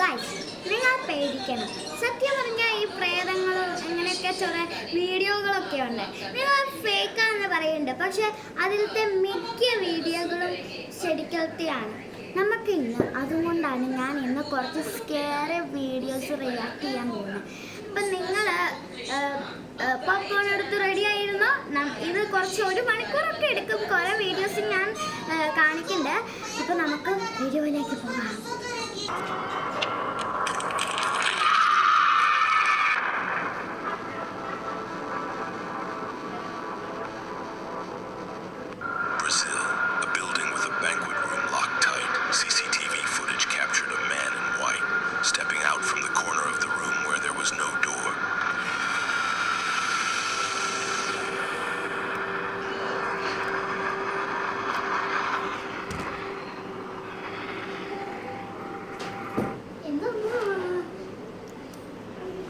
Guys, നിങ്ങൾ പേടിക്കണം. സത്യം പറഞ്ഞാൽ ഈ പ്രേതങ്ങളും അങ്ങനെയൊക്കെ ചില വീഡിയോകളൊക്കെ ഉണ്ട്. നിങ്ങൾ ഫേക്കാണെന്ന് പറയുന്നുണ്ട്, പക്ഷെ അതിലത്തെ മിക്ക വീഡിയോകളും ശരിക്കത്തെയാണ്. അതുകൊണ്ടാണ് ഞാൻ ഇന്ന് കുറച്ച് സ്കെയറി വീഡിയോസ് റിയാക്ട് ചെയ്യാൻ പോകുന്നത്. അപ്പം നിങ്ങൾ പോപ്കോൺ എടുത്ത് റെഡി ആയിരുന്നോ? ഇത് കുറച്ച് 1 മണിക്കൂറൊക്കെ എടുക്കും. കുറേ വീഡിയോസ് ഞാൻ കാണിക്കുന്നുണ്ട്. അപ്പം നമുക്ക് വീഡിയോയിലേക്ക് പോകാം.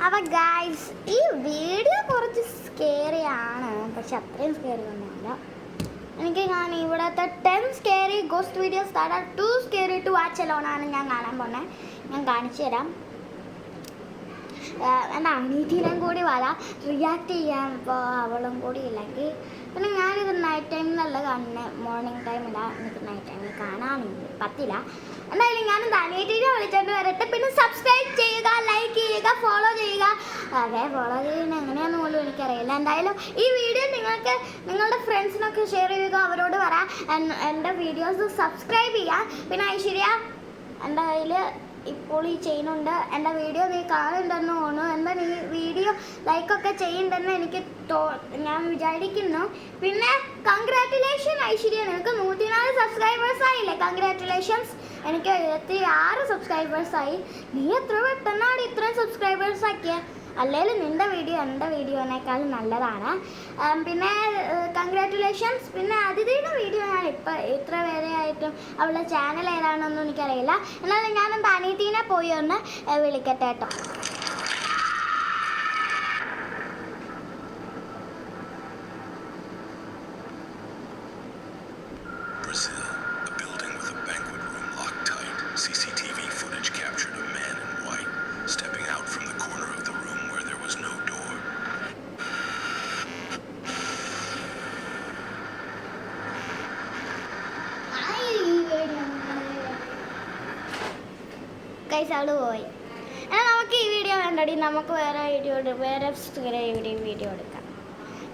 അപ്പോൾ ഗൈസ്, ഈ വീഡിയോ കുറച്ച് സ്കെയറിയാണ്, പക്ഷെ അത്രയും സ്കെയറി ഒന്നുമില്ല. ഞാൻ ഇവിടുത്തെ 10 സ്കെയറി ഗോസ്റ്റ് വീഡിയോസ് താഴെ 2 സ്കെയറി ടു വാച്ച് അലോണാണ് ഞാൻ കാണാൻ പോകുന്നത്. ഞാൻ കാണിച്ചു തരാം. എൻ്റെ അനീതിനും കൂടി റിയാക്ട് ചെയ്യാൻ ഇപ്പോൾ അവളും കൂടി ഇല്ലെങ്കിൽ പിന്നെ ഞാനിത് നൈറ്റ് ടൈമിലല്ല കാണുന്നത്, മോർണിംഗ് ടൈമില്ല. എനിക്ക് നൈറ്റ് ടൈമിൽ കാണാൻ പറ്റില്ല. എന്തായാലും ഞാനെന്താ അനീതിനെ വിളിച്ചോണ്ട് വരട്ടെ. പിന്നെ സബ്സ്ക്രൈബ് ചെയ്യുക, ലൈക്ക് ചെയ്യുക, ഫോളോ ചെയ്യുക. അതെ, ഫോളോ ചെയ്യുന്നത് എങ്ങനെയാണെന്ന് പോലും എനിക്കറിയില്ല. എന്തായാലും ഈ വീഡിയോ നിങ്ങൾക്ക് നിങ്ങളുടെ ഫ്രണ്ട്സിനൊക്കെ ഷെയർ ചെയ്യുക, അവരോട് പറയാം എൻ്റെ വീഡിയോസ് സബ്സ്ക്രൈബ് ചെയ്യുക. പിന്നെ ഐശ്വര്യ എൻ്റെ കയ്യിൽ ഇപ്പോൾ ഈ ചെയ്യുന്നുണ്ട്. എൻ്റെ വീഡിയോ നീ കാണുന്നുണ്ടെന്ന് തോന്നുന്നു. എന്താ നീ വീഡിയോ ലൈക്കൊക്കെ ചെയ്യുന്നുണ്ടെന്ന് ഞാൻ വിചാരിക്കുന്നു. പിന്നെ കൺഗ്രാറ്റുലേഷൻ ഐശ്വര്യ, നിനക്ക് 104 സബ്സ്ക്രൈബേഴ്സ് ആയില്ലേ? കൺഗ്രാറ്റുലേഷൻസ്. എനിക്ക് 76 സബ്സ്ക്രൈബേഴ്സായി. നീ എത്ര പെട്ടെന്നാണ് ഇത്രയും സബ്സ്ക്രൈബേഴ്സ് ആക്കിയത്? അല്ലെങ്കിൽ നിൻ്റെ വീഡിയോ എൻ്റെ വീഡിയോനേക്കാളും നല്ലതാണ്. പിന്നെ കൺഗ്രാറ്റുലേഷൻസ്. പിന്നെ അതിഥിയുടെ വീഡിയോ ഞാൻ ഇത്ര വരെ ആയിട്ടും അവളുടെ ചാനൽ ഏതാണെന്നൊന്നും എനിക്കറിയില്ല. എന്നാലും ഞാനെന്താ അനീതിനെ പോയി ഒന്ന് വിളിക്കട്ടെ കേട്ടോ. ഗൈസ്, അവള് പോയി. എന്നാൽ നമുക്ക് ഈ വീഡിയോ വേണ്ടടി, നമുക്ക് വേറെ വീഡിയോ എടുക്കാം.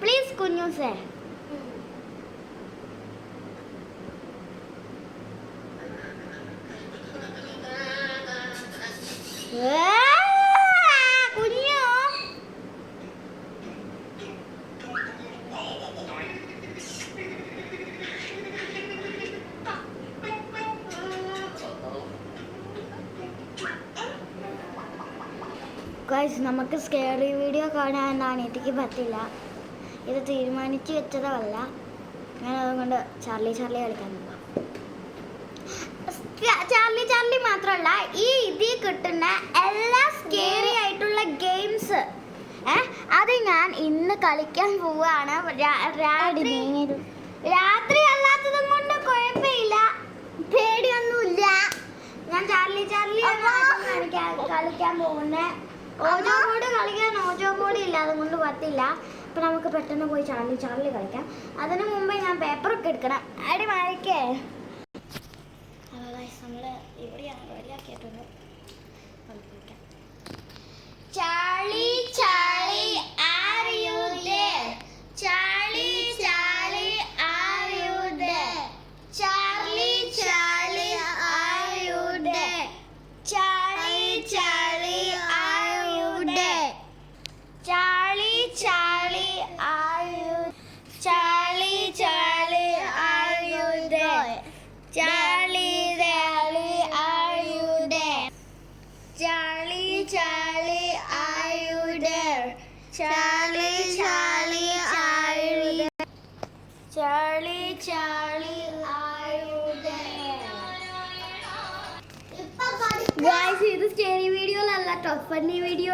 പ്ലീസ് കുഞ്ഞൂസേ. ഗൈസ്, നമുക്ക് സ്കെയറി വീഡിയോ കാണാനാണ് എനിക്ക് പറ്റില്ല. ഇത് തീരുമാനിച്ച് വെച്ചതല്ല. ഞാൻ അതുകൊണ്ട് ചാർലി കളിക്കാൻ പോകാം. ചാർലി മാത്രമല്ല, ഈ ഇതിൽ കിട്ടുന്ന എല്ലാ സ്കെയറി ആയിട്ടുള്ള ഗെയിംസ് അത് ഞാൻ ഇന്ന് കളിക്കാൻ പോവുകയാണ്. രാത്രി അല്ലാത്തതും കൊണ്ട് കുഴപ്പമില്ല, പേടിയൊന്നുമില്ല. ഞാൻ ചാർലി കളിക്കാൻ പോകുന്നത്. ഓജോ ബോർഡ് ഇല്ല, അതുകൊണ്ട് പറ്റില്ല. അപ്പം നമുക്ക് പെട്ടെന്ന് പോയി ചാർലി കളിക്കാം. അതിന് മുമ്പേ ഞാൻ പേപ്പറൊക്കെ എടുക്കണം. അടി മാറിക്കേ. നമ്മൾ ഇവിടെയാണ് റെഡിയാക്കിയിട്ടുണ്ട്. Charlie are you there? Charlie are you there? Charlie are you there? Charlie are you there? Charlie are you? Charlie are you there? Charlie are you there? Charlie are you there? Charlie are you there? Charlie are you there? Guys, this scary video is a tough funny video.